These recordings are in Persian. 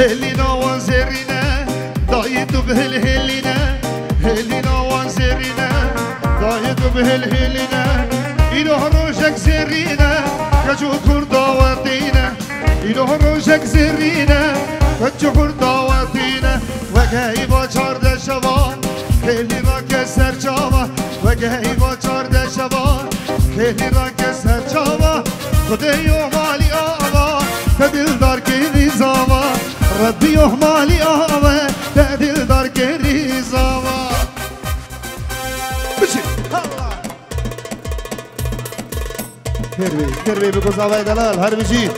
هلینا و زرینه دای تو به هلینه هلینا و زرینه دای تو به هلینه اینو روشک زرینه کجو کردا و دینه اینو روشک زرینه کجو کردا و دینه و گهی با 14 شبان خیلی را که سرچاوا و گهی با 14 شبان خیلی را که سرچاوا خدای و مالی آوا تدلدار که ریزاوا ربی و مالی آوا تدلدار که ریزاوا بچی کربی بگو زاوای دلال هر بچی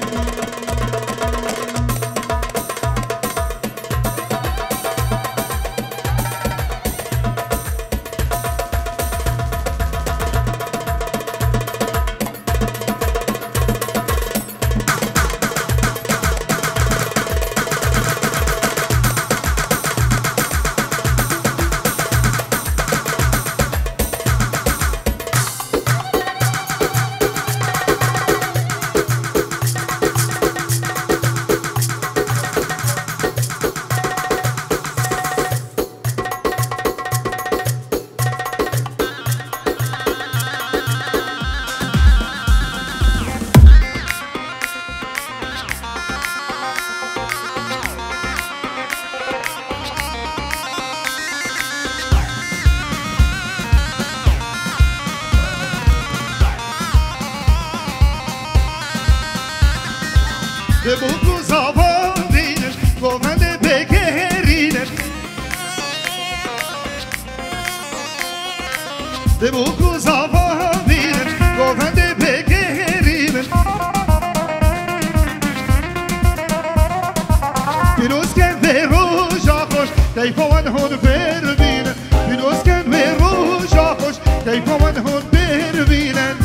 de buku zavarinen govane begerinen de buku zavarinen govane begerinen pirosken ve roja hoş kayfawan hon berbinen pirosken ve roja hoş kayfawan hon berbinen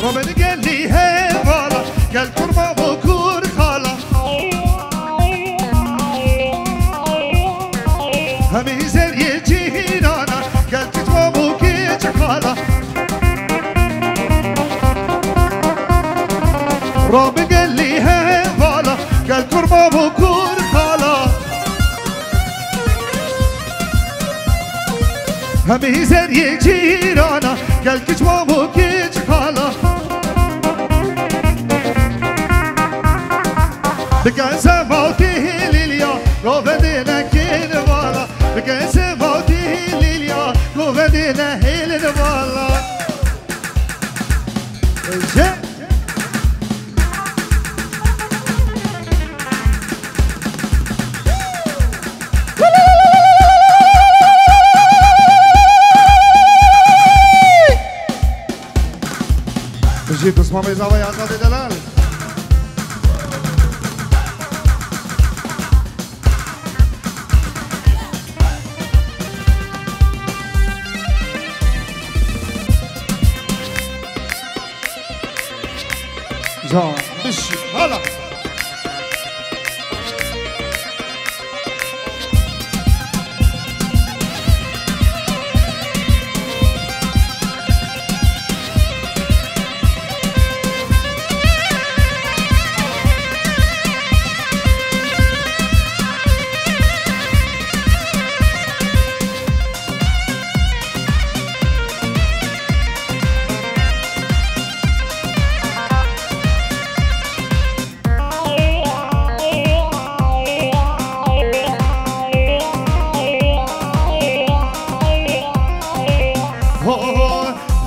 Robin geldi hevala gel kurma bukur khala Hemi zeriye cinana gel tutma bu gece khala Robin geldi hevala gel kurma bukur khala Hemi zeriye cinana gel tutma bu gece khala بكاسة موتي ليليا قوفدنا كين والا بكاسة موتي ليليا قوفدنا هيل والا بجيب اسمه ميزاوي عقاد دلال جان بشي هلا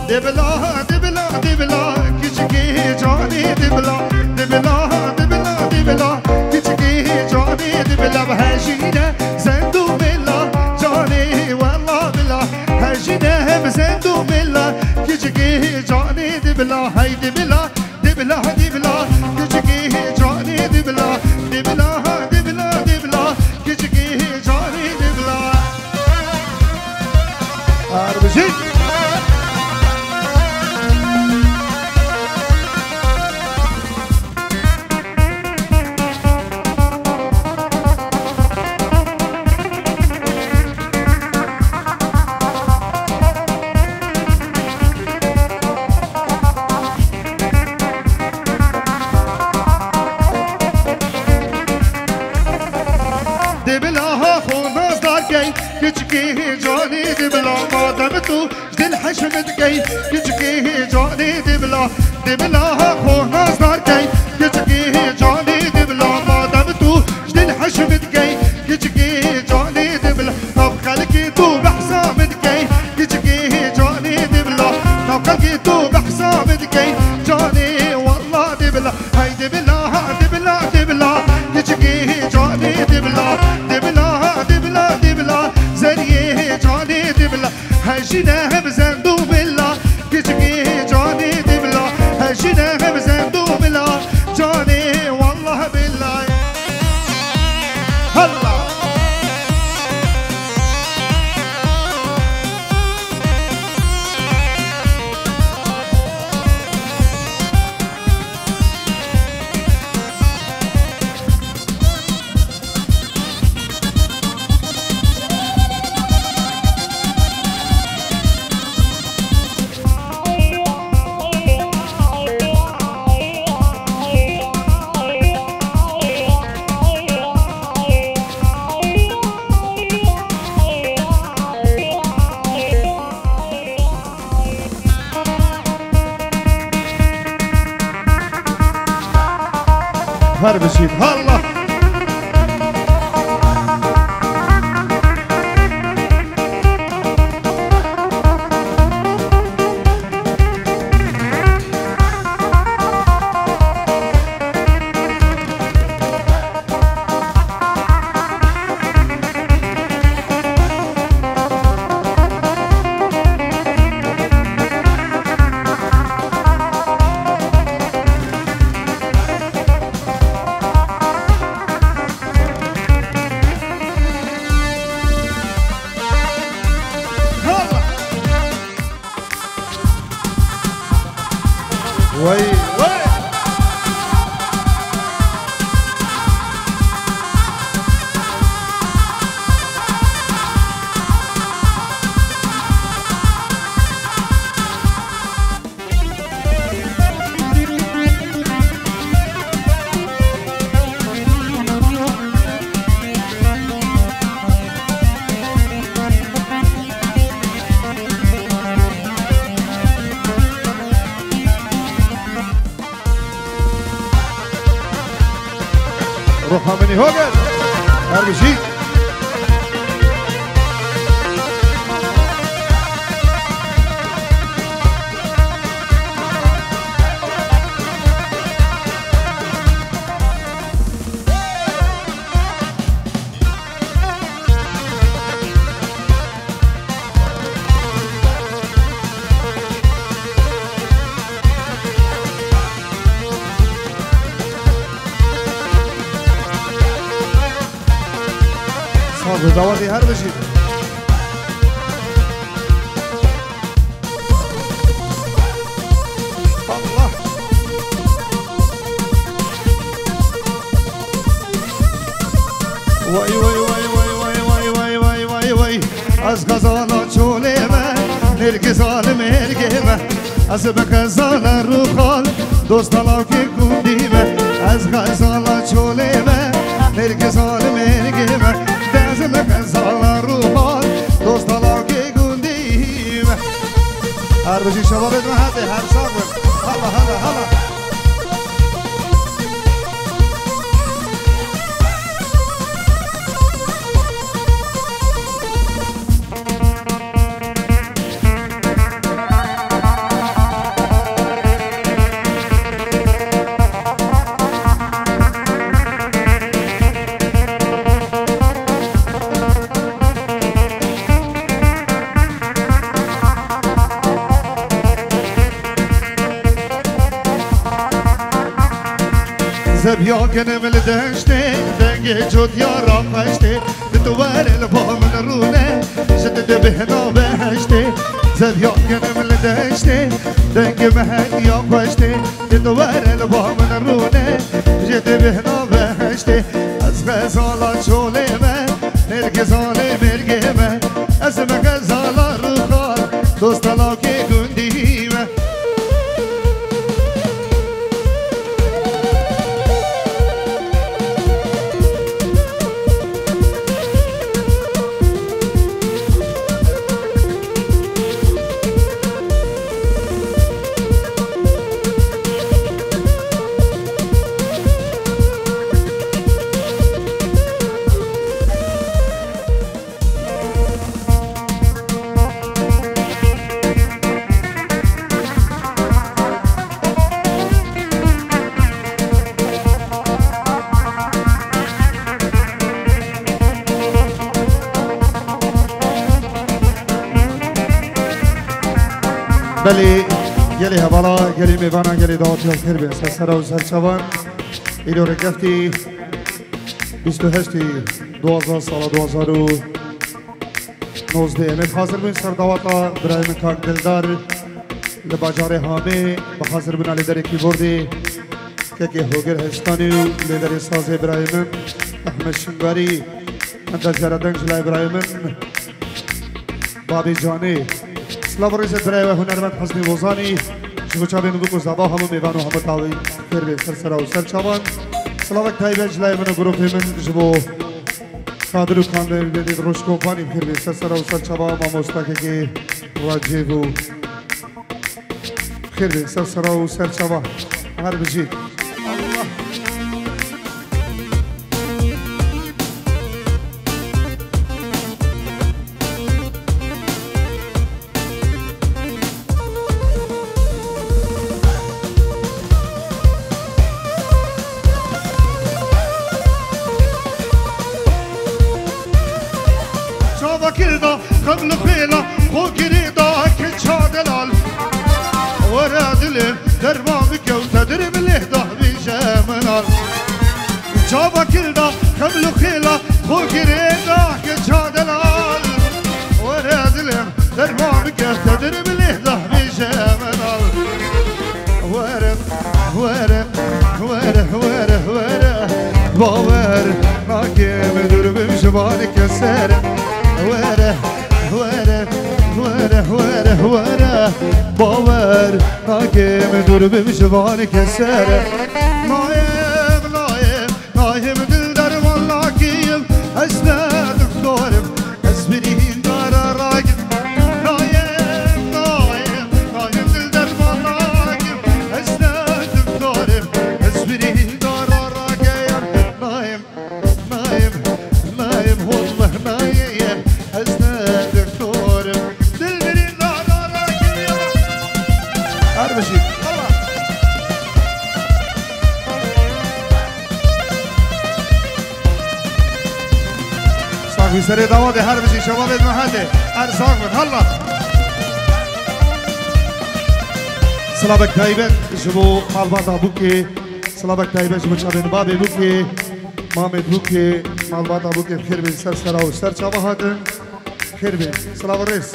دبلا دبلا دبلا کچکی جانی دبلا دبلا دبلا دبلا کچکی جانی دبلا هجینه زندو بلا جانی والله بلا هجینه هم زندو بلا کچکی جانی دبلا هی دبلا دبلا دبلا كجكي جاني دبلا ما دام تو دل حشمت كي كجكي جاني دبلا دبلا خو نازدار كي كجكي جاني دبلا ما دام تو دل حشمت كي كجكي جاني دبلا طب خلقي تو بحسامت كي كجكي جاني دبلا طب خلقي تو بحسامت كي جاني والله دبلا هاي دبلا دبلا دبلا كجكي جاني دبلا دبلا دبلا دبلا زريه جاني دبلا هشنا بزندو بلا كجكي جاني دبلا هشنا بزندو بلا جاني والله بالله هلا هرب شيف هلا وي وي روحها مني هوجل ارجيك زوادي هربشي الله وای وای وای وای وای وای وای وای وای از غزالا چوله من نرگزال مرگه من از بغزال رو خال دوستالا که گوندی من از غزالا چوله من نرگزال مرگه من دازم غزالا رو خال دوستالا که گوندی من هر بجی شبابت من هده هر ساقم هلا هلا هلا زبیا کنم الدشته دنگ جود یارا پشته دوار البا من رونه شدد بهنا بهشته زبیا کنم الدشته دنگ مهد یا پشته دوار البا من رونه شدد بهنا بهشته از غزالا چوله من نرگزاله مرگه من از مغزالا رو خال دوستالا که گندی من بله گلی هوالا گلی میوانا گلی دعاتی ها خیر بین سر و سرچوان ایلو رگفتی 28 12 سال 2019 امید حاضر بین سر دعواتا برای من کاک دلدار لباجار حامه بحاضر بنا لیدر کیبوردی که هوگر هستانی و لیدر سازه برای من احمد شنگاری اندر جردنگ جلای برای من بابی جانی سلام رئیس برای و هنرمند حسنی وزانی شبو چابین بکو زبا همو میوان و همو تاوی خیر به سر و سر چابان سلام تایبه جلای من و گروه من شبو قادر و کاندر بدید روش کوپانی خیر به سر و سر چابان ما مستقی راجب و خیر به سر و سر چابان هر بجید قبل خيلة خوكري ضاك شادلال ورا دلم دربابك وتدري بالهدا بجامنال جابا كلدا قبل خيلة خوكري ضاك شادلال ورا دلم دربابك وتدري بالهدا بجامنال ورا ورا ورا ورا ورا باور ناكي مدور بمشبانك السارة ورا ورا ورا ورا ورا باور ناكم دور بمشوان كسره نايم نايم نايم دل در والله كيم اسنا دكتورم اسبرين دار راجل نايم نايم نايم دل در والله كيم اسنا دكتورم اسبرين دار راجل نايم نايم نايم والله نايم اسنا دكتورم دل برين دار راجل هر بشي في سري دوادي هربشي شباب المحلي ارزاق من هلا سلامك تايبت جبو مالبات ابوكي سلامك تايبت جبو شابين بابي بوكي مامد بوكي مالبات ابوكي بخير بين سر سرا و سر شابه هاتن خير بين سلام الرئيس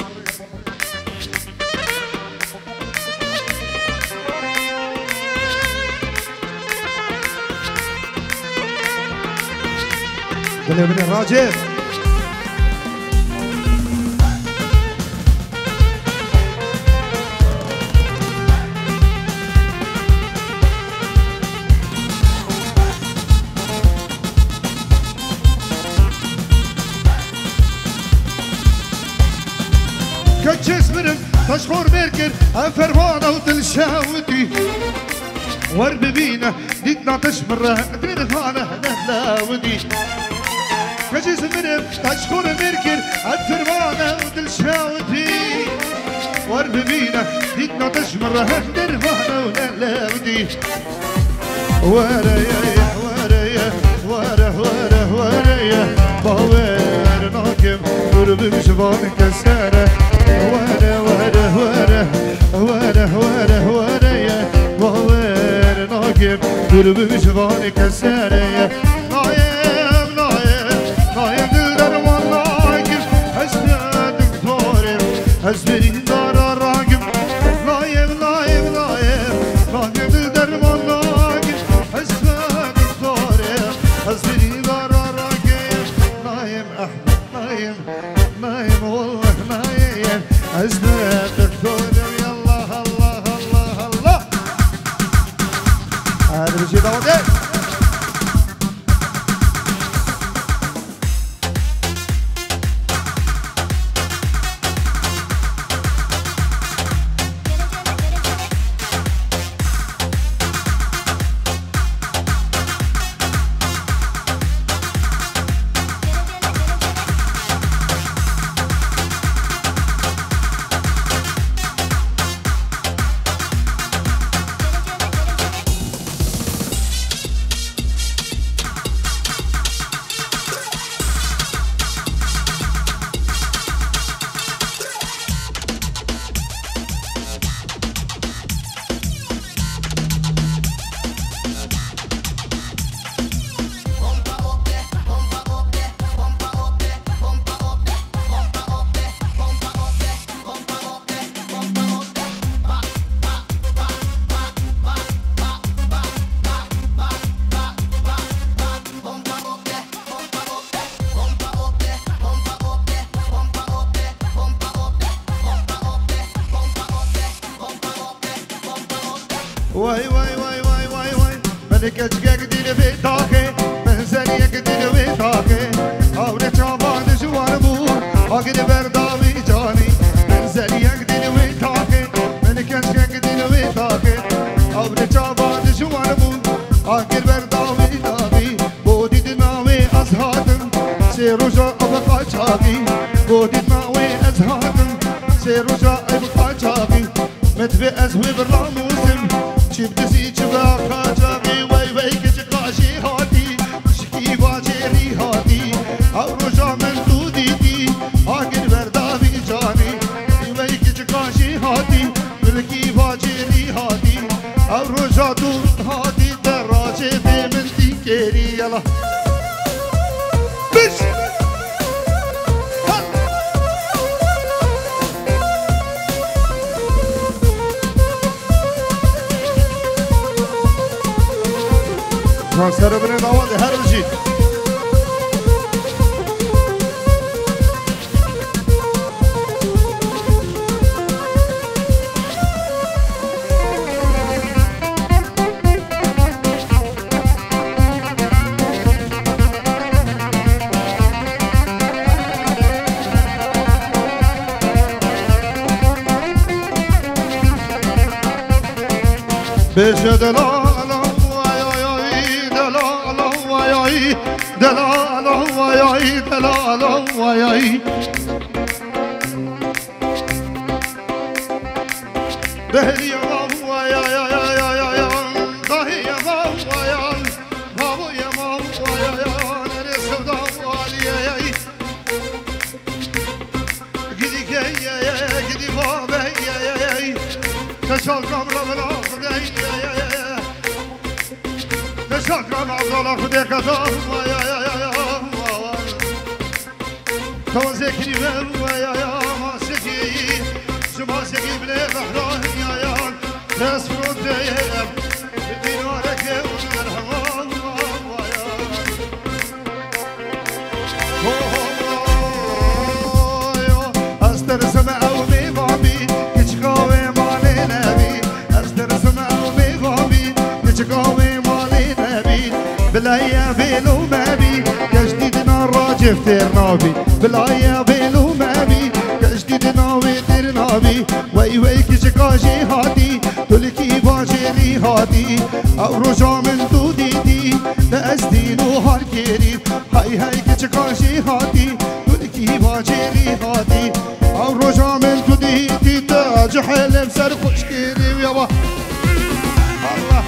دلي من الراجل جسمرم تشخور مركر فرمانة وتلشاوتي ورب بينا ديتنا تشمر درخانة نهلاودي كجسمرم تشخور مركر فرمانة وتلشاوتي ورب بينا ديتنا تشمر درخانة ونهلاودي ورايا ورايا ورا ورا ورايا باور ناكم قرب بشبان كسره ورا ورا ورا ورا ورا ورا يا باور ناكم قرب بشبان كسره نايم نايم نايم دل در والله حسنا دكتورم حسبرين دار راقم نايم نايم نايم نايم دل در والله حسنا دكتورم حسبرين دار راقم نايم احمد نايم نايم والله نايم حسنا دكتورم يالله الله الله الله هذا بشي داودي واي واي واي واي واي واي ملكة جديد في تاكي منزلية جديد في تاكي أولي شابان جوان بو أقل بردامي جاني منزلية جديد في تاكي ملكة جديد في تاكي أولي شابان جوان بو أقل بردامي جاني بودي دماوي أزهادم سيرو جا أبقى شاقي بودي دماوي أزهادم سيرو جا أبقى شاقي متفي أزوي بالراموسم شبتسي شباقا جاقي وي وي كشقاشي هاتي شكي باجيري هاتي أو رجا من دوديتي آقر بردابي جاني وي كشقاشي هاتي ملكي باجيري هاتي أو رجا دود هاتي دراجي في من تيكيري يلا بش كان سر بن داوود هرجي بيش دلال دلال وياي دلال وياي دهلي يا بابا يا يا يا يا يا يا دهي يا بابا يا بابا يا بابا يا يا نرسل دوالي يا يا gidi يا يا gidi بابا يا يا يا تشال كامرا بلا خدي يا يا يا تشال كامرا بلا خدي كذا يا يا يا توزيكني يا يا ما سكي شما سكي بلا بحران يا يا ناس فرودي بدينارك ونرهم يا أستر سمع ومي كشكاوي مالي نبي أستر سمع ومي كشكاوي مالي نبي بلا يا بيلو مبي كجديدنا راجف ترنابي بلا يا بيلو مبي كجديدنا وترنابي وي وي كشكاشي هاتي تلكي باجري هاتي أو رجع من دوديتي تأسدين وهالكيري هاي هاي كشكاشي هاتي تلكي باجري هاتي أو رجع من دوديتي تاج حلم سر خشكيري ويابا الله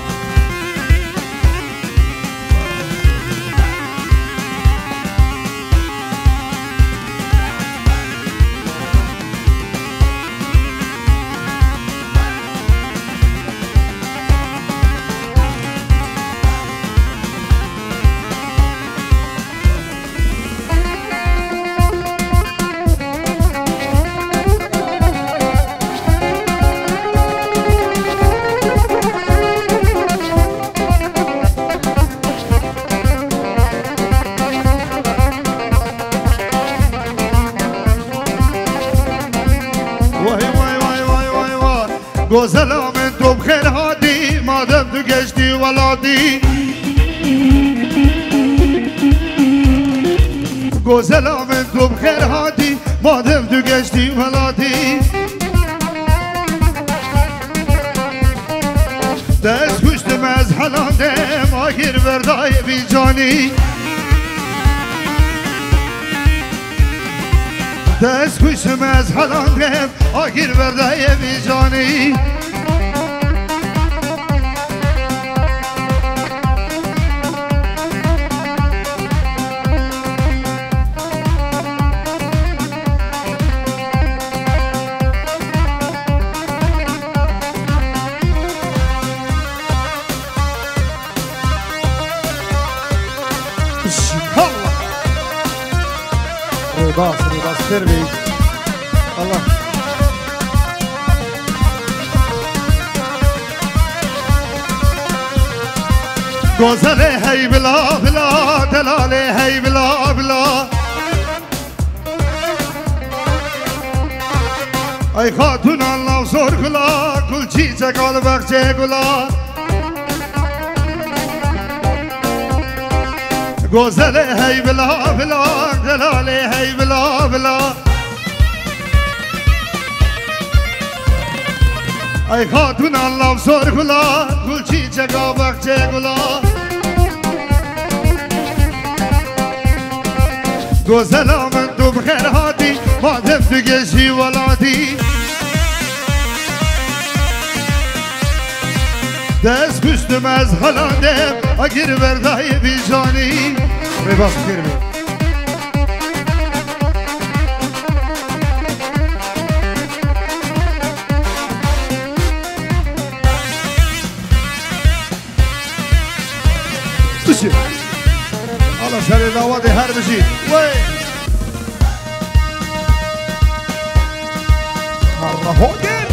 گوزلا من تو بخیر هادی مادم تو گشتی ولادی گوزلا من تو بخیر هادی مادم تو گشتی ولادی دست کشتم از حلالم آخر بردای بی جانی دست کشم از حلالم آخر بردای بی جانی رباس تربي الله گوزله هی بلا بلا دلاله هی بلا بلا ای خاتون الله زور گلا گل چی چکال بخچه گلا گوزله هی بلا بلا دلاله هی بلا بلا ای خاتون الله زور گلا گل چی چکال بخچه گلا گوزلا من تو بخیر هاتی مادم تو گشی ولاتی دست پشتم از خلاندم اگر بردای بیجانی رباس بخیر بید دوشی حالا سر دعوت هر بشید وی هوگر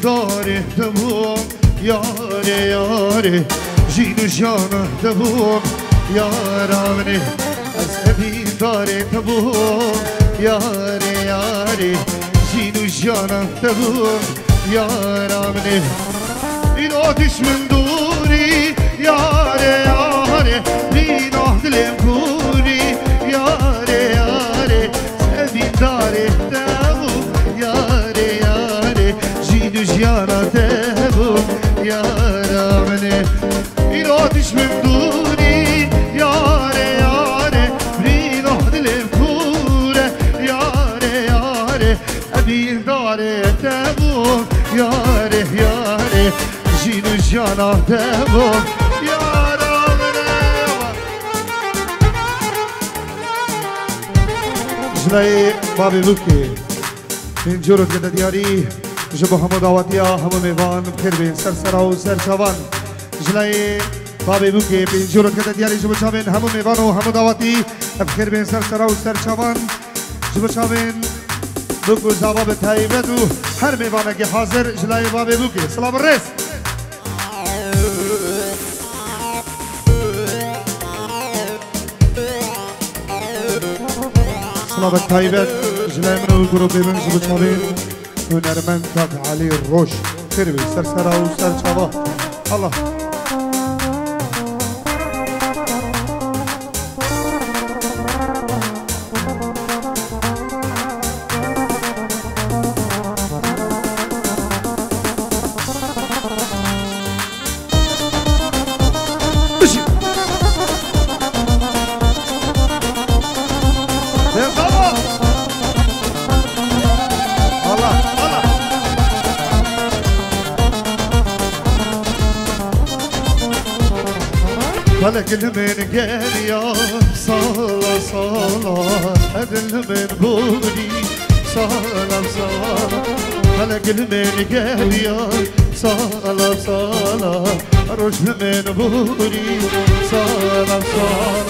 داره دبوم یاره یاره جین و جانه دبوم یارانه از ابی داره دبوم یاره یاره جین و جانه دبوم یارانه این آتش من دوری یاره یاره این آهدلم کوری یاره یاره ابی داره دبوم یاره یاره جیانا تبو یارا منه این آتش من دونی یاره یاره رینو دلم کوره یاره یاره ابین داره تبو یاره یاره جینو جانا تبو یارا منه جلای بابی بوکی این جورت که دیاری جبو همو دعوتیا همو میوان بخیر بین سرسرا و سرچوان جلای بابی بوکی پینجورت که دیاری جبو چاوین همو میوان و همو دعوتی بخیر بین سرسرا و سرچوان جبو چاوین بوکو زواب تایبت و هر میوانه که حاضر جلای بابی بوکی سلام الرئیس سلام تایبت جلای منو گروپی من جبو چاوین هنرمند تاق علی روش خیر بی سرسرا و سرچوا الله فلك من قال يا صلاة صلاة أدل من بوري صلاة صلاة فلك من قال يا صلاة صلاة رجل من بوري صلاة صلاة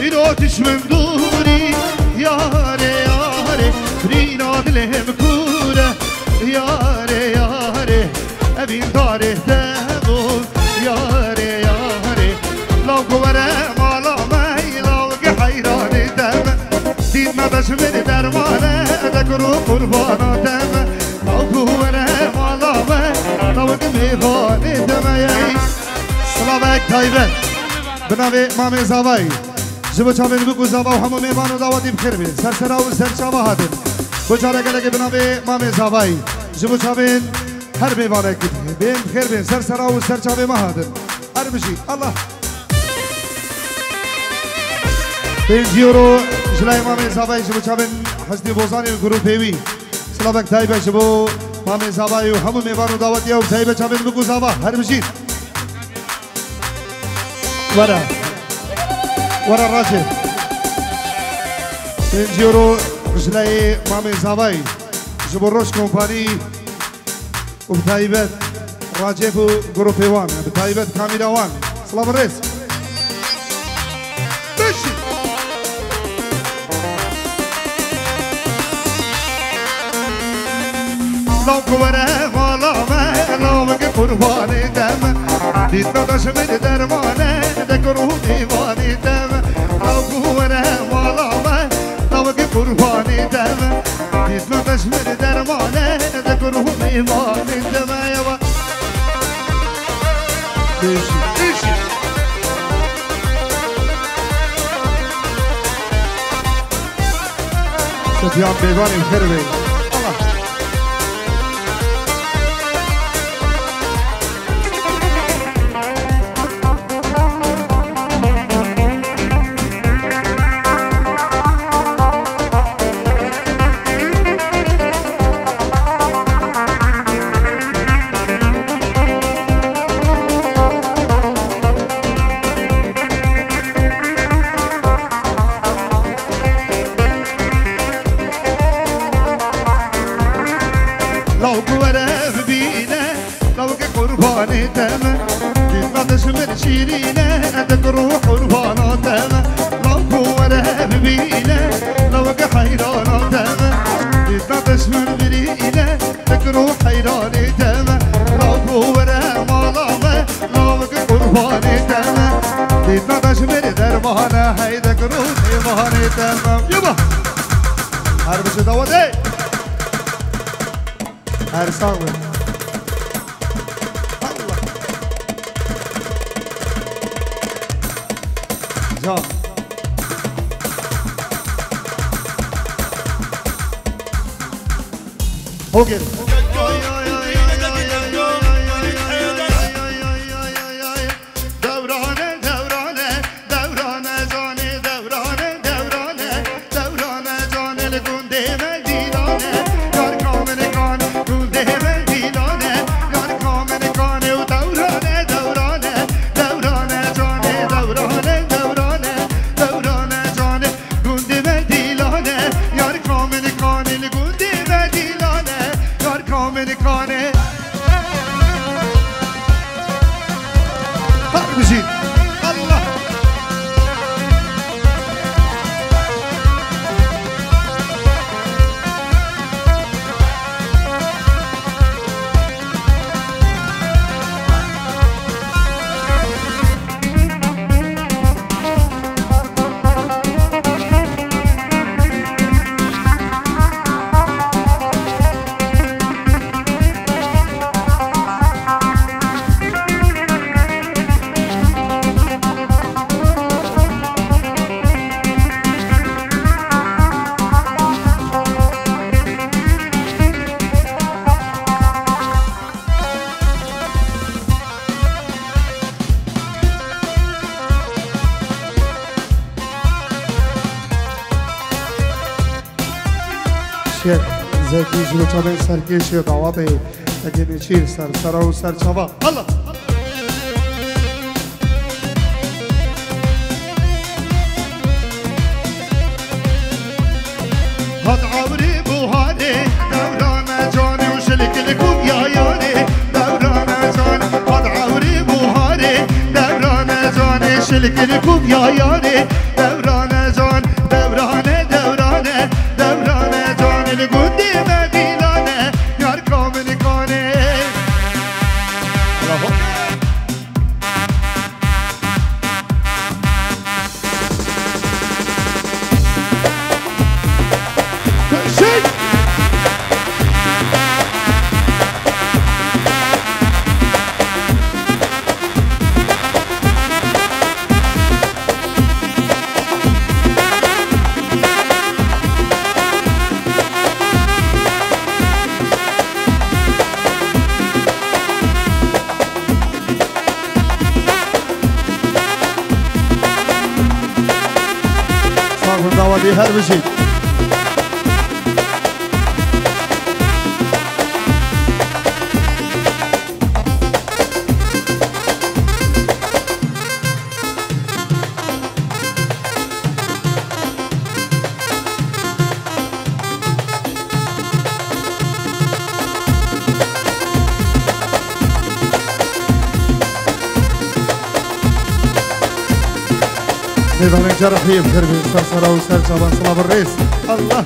إراتش من دوري ياري ياري رينا دلهم كورة ياري ياري أبين داره دمو ياري ياري دشمن درمانه دکرو قرباناتم آگوره مالامه نود میخانه دمیایی سلامک تایبه بناوی مامی زاوایی جبو چاوین بگو زاوا و همو میوانو داواتی بخیر بید سرسرا و سرچاوا هاتن بچاره گلگه بناوی مامی زاوایی جبو چاوین هر میوانه کدی بین بخیر بید سرسرا و سرچاوی ما هاتن هر بشید الله 5 یورو جلای مامی زاوایی جبو چاوین حسنی بوزانی و گروه پیوی سلامک تایبه جبو مامی زاوایی و همو میوانو داواتی و تایبه چاوین بگو زاوا هر بشید ورا راشد 5 یورو جلای مامی زاوایی جبو روش کمپانی و بتایبت راجب و گروه پیوان بتایبت کامیراوان سلام الرئیس بشی لو کوره غلامه لامک قربانی دم دید نداشت من درمانه دکرو دیوانی دم لو کوره غلامه لامک قربانی دم دید نداشت من درمانه دکرو دیوانی دم یوا بشی سفیان بیگانی بخیر بید زکی جلو چابه سرکشی و قوابه اگه نیچیر سرسرا و سرچاوا الله هاد عبری بوهانه دوران جاني وشلك لكم يا ياني دوران جاني هاد عبری بوهانه دوران جاني شلك لكم يا ياني دوران جان دوران جاني لقدي مدينة يار كامل كاني هربشي نظام الجرح يبخر بالصرصرة وسلسة بنصلة بالريس الله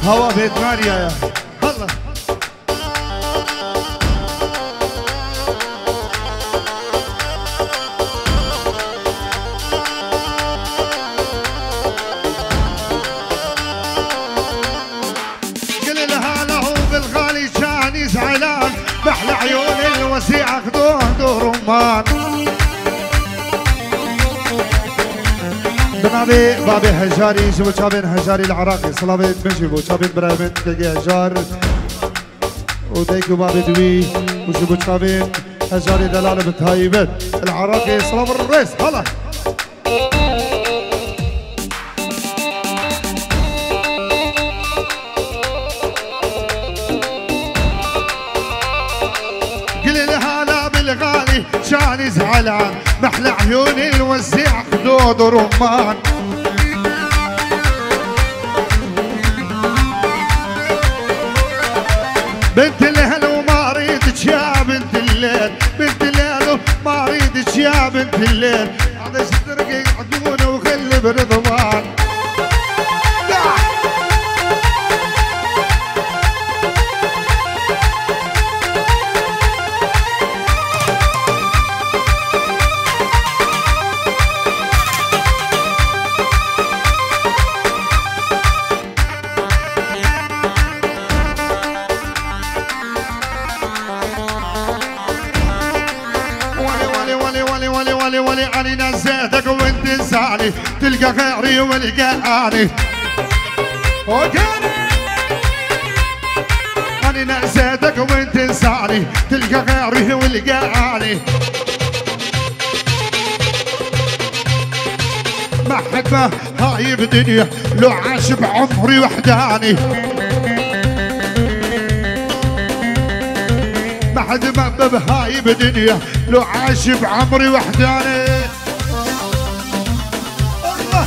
هوا بيت ماريا يا الله محلى عيون الوسيعة خدوه رمان بابي هجاري شبو شابين هجاري العراقي صلابين بنجيبو شابين برامن تلقي هجار وديكو بابي دوي وشبو شابين هجاري دلالة بتهايبت العراقي صلاب الرئيس هلا شاني زعلان محلى عيوني الوزيع خدود رمان بنت الليل وما اريدك يا بنت الليل بنت الليل وما اريدك يا بنت الليل هذا شترقي عدونه وخلي برضوان ولي أنا نزيتك وانت زعلي تلقى غيري والقاني أنا نزيتك وانت زعلي تلقى غيري والقاني ما حبه هاي بدنيا لو عاش بعمري وحداني ما حد ما بهاي بدنيا لو عاش بعمري وحداني الله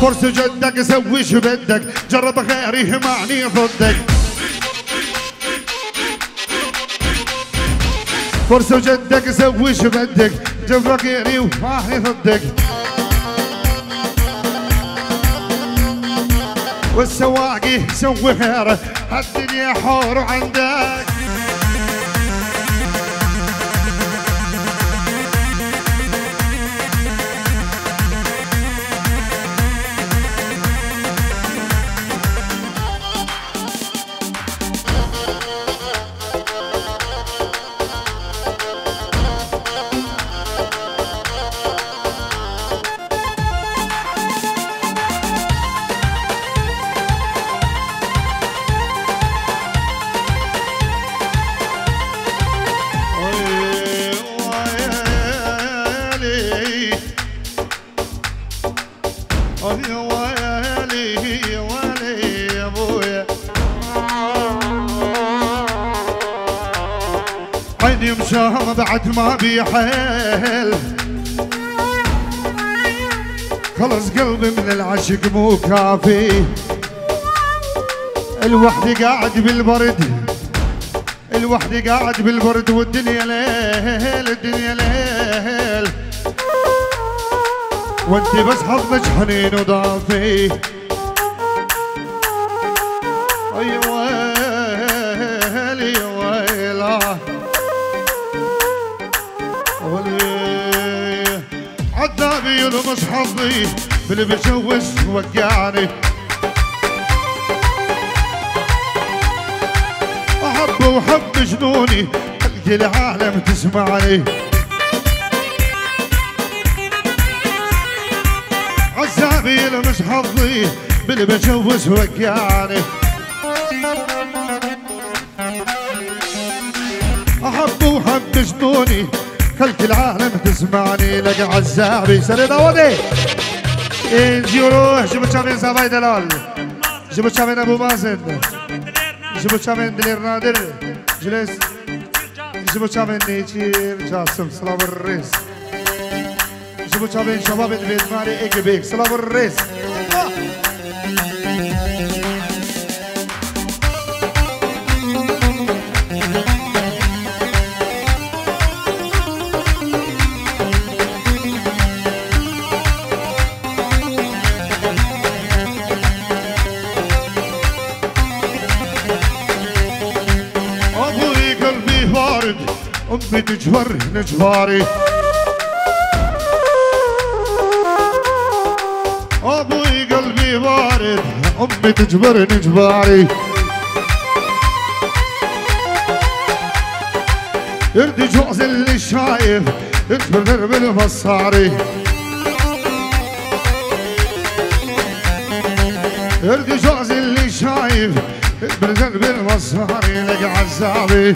فرصة جدك سوي شو بدك جرب غيري معني ضدك فرصة جدك سوي شو بدك جرب غيري ومعني ضدك والسواقي سوي خيره هالدنيا حور عندك عيني مشام بعد ما بيحيل خلص قلبي من العشق مو كافي الوحدي قاعد بالبرد الوحدي قاعد بالبرد والدنيا ليل الدنيا ليل وانت بس حظك حنين وضافي يا ويلي يا ويلا عذابي يلمس حظي باللي بجوز وقعني أحب وحب جنوني خلق العالم تسمعني عذابي يلمس حظي باللي بجوز وقعني أحب وحب جنوني خلق العالم تسمعني لك عزابي سرد أودي انجي وروح جيبوا تشامين صباي دلال جيبوا تشامين أبو مازن جيبوا تشامين دلير نادر جلس جيبوا تشامين نيتشير جاسم سلام الرئيس جيبوا تشامين شباب البيت مالي إيجي سلام الرئيس أمي تجبر نجباري أبوي قلبي بارد أمي تجبر نجباري يردي جوز اللي شايف يجبر درب المصاري يردي جوز اللي شايف يجبر درب المصاري لك عزابي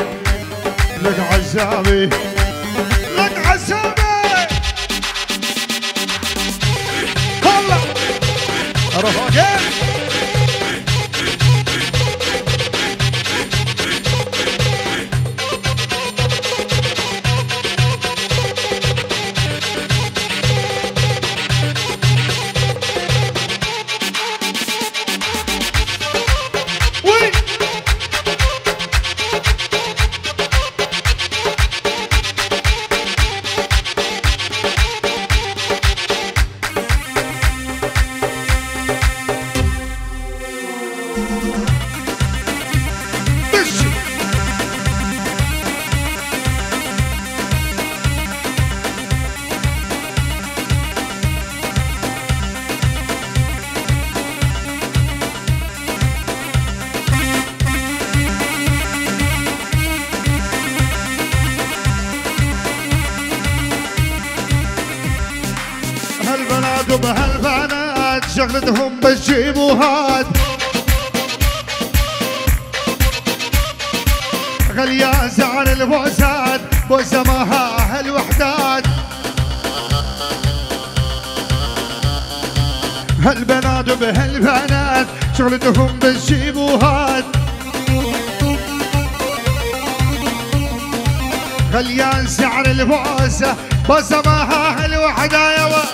لك عزابي لك عزابي هلا اروح اجيب هالبنات وبهالبنات شغلتهم بالجيبوهات غليان زعل البوسات بوسة معها هالوحدات هالبنات وبهالبنات شغلتهم بالجيبوهات غليان سعر البوسة بوسة معها هالوحدة يا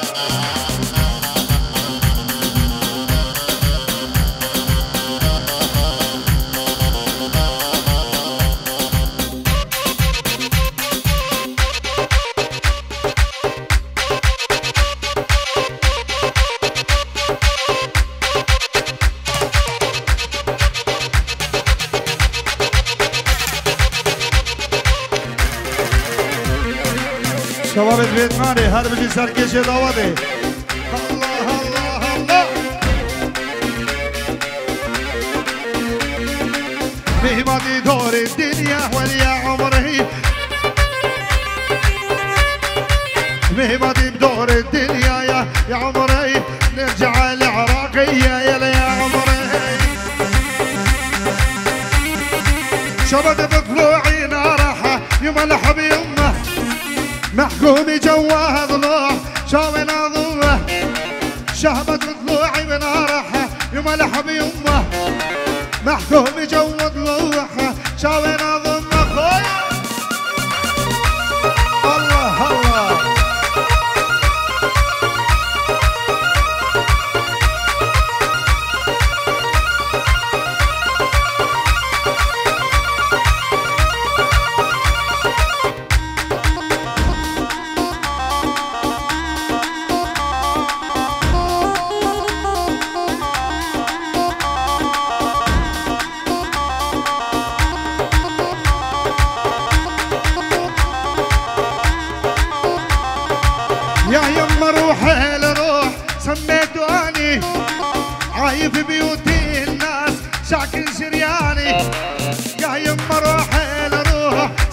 شباب البيت مالي هر بجي سرکش داوته الله الله الله مهمتي دور الدنيا وليا عمري مهمتي بدور الدنيا يا عمري نرجع العراقية يا عمري شباب بطلوعي نارحة يملح بيمه محكومي جواه ضلوع شاوينا ضوه شهبت طلوعي بنارحه يملح بيمه محكومي جوه ضلوع شاوينا ضمه خويا الله الله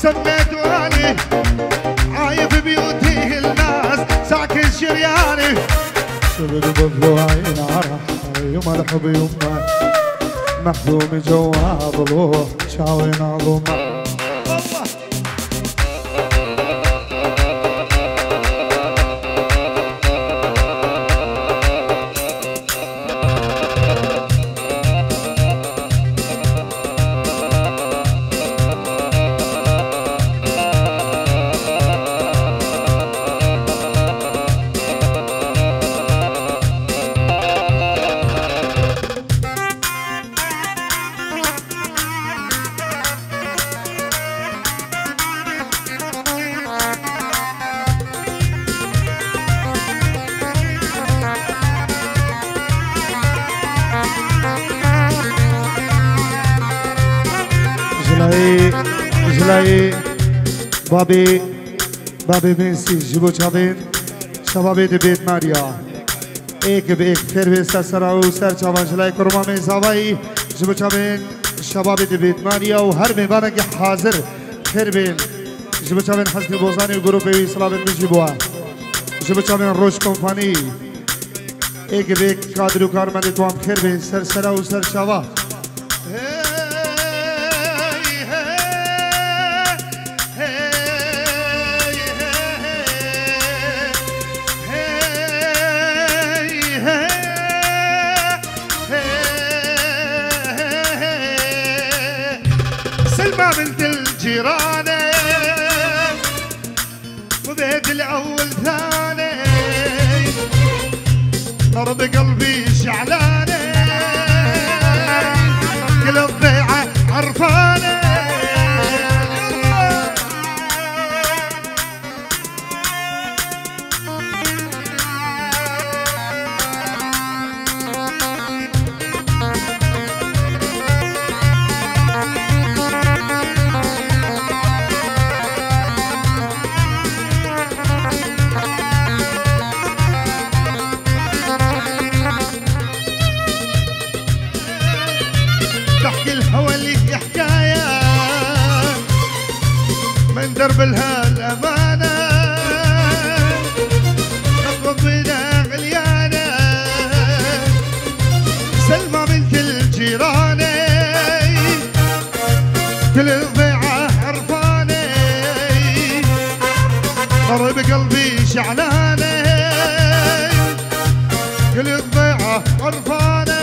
سميته اني عايف بيوتي الناس ساكن شرياني سبد بضلوعي نعرح يوم الحب يوم محبوم جوا ضلوع شاوي نعظم جلای بابی بینسی جبو چابین شبابی بیت ماریا ایک به ایک پھر بھی سرسرا و سر چاوان جلای کرما میں زاوایی جبو چابین شبابی بیت ماریا و هر میوانه که حاضر پھر بھی جبو چابین حسن بوزانی و گروه بھی سلام میشی بوا جبو چابین روش کمپانی ایک به ایک کادر و کارمند تو هم پھر بھی سرسرا و سر چاوا بنت الجيرانة وبيت الأول ثاني ضرب قلبي شعلانة كل الضيعة عرفانة درب لها الأمانة نطلب بنا غليانة سلمى بنت الجيرانة كل الضيعة عرفانة ضرب قلبي شعلانة كل الضيعة عرفانة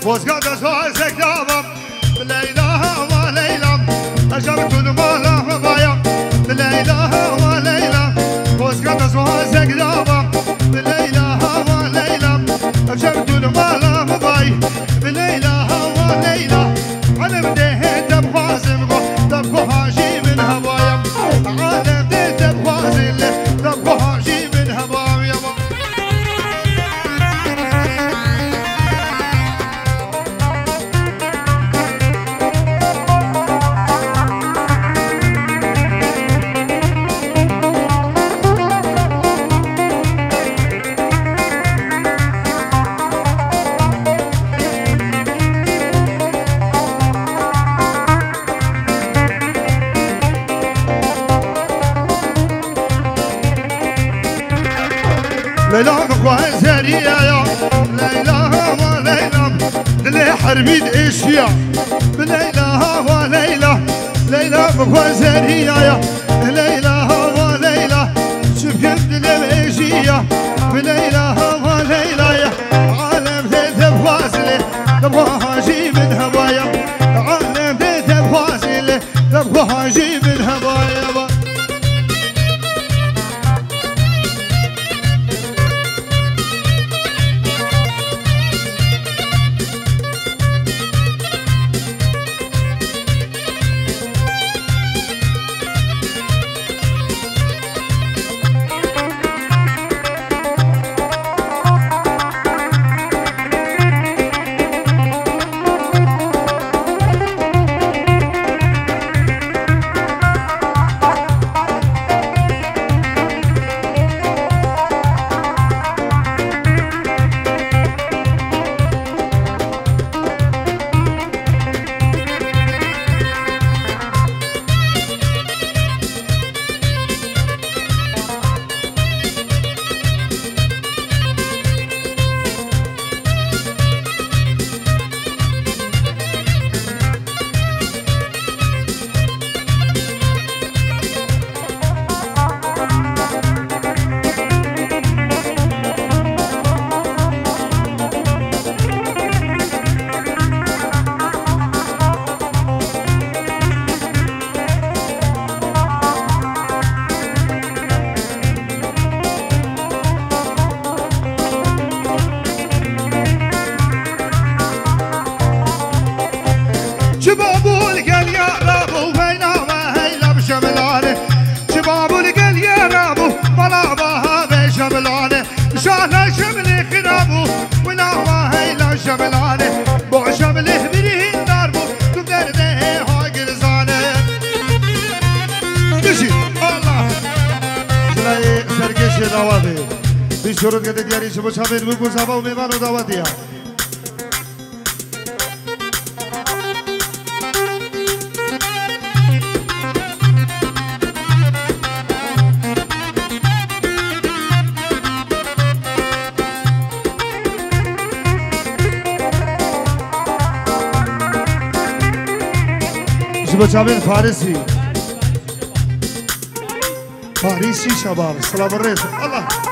واسقط اسواسك دابا بليلة وليلة اجرت المالا مضايا بليلة وليلة واسقط اسواسك دابا بليلة وليلة اجرت المالا مضايا بليلة وليلة انا بديت بخازم دبخو هاجي من هوايا انا بديت بخازم دبخو هاجي من هوايا ليلى مخوان زريا يا ليلى وليلى للي حربيد اشياء بليلى وليلى ليلى مخوان زريا يا ليلى وليلى شوف كيف دلم اشياء بليلى حاجي من هوايا شروط کرده دیاری شما چامن بگو زبا و میوان و دعوت دیا شما چامن فارسی فارسی شباب سلام الرئيس الله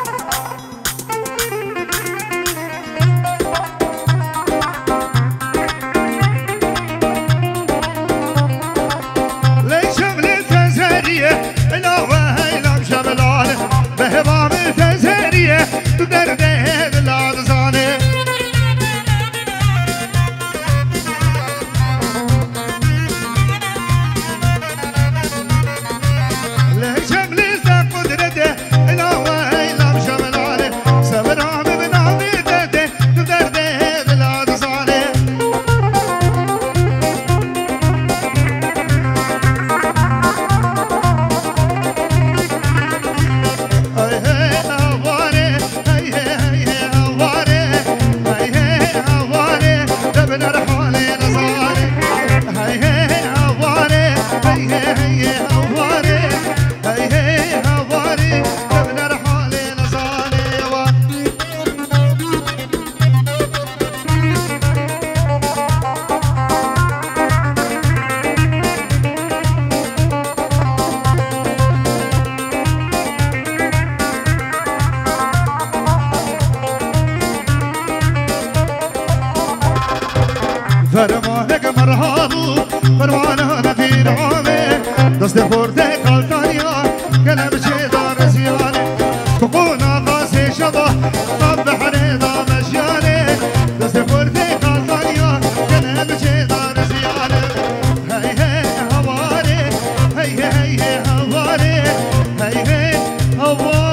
فرمانك مرهابو فرمانه نفير عامي دست خورده قلتانيا كلام شيطان زياني تقونا قاسي شبه طب بحري ضام اشياني دست خورده قلتانيا كلام شيطان زياني هاي هاي هواري هاي هاي هواري هاي هاي هواري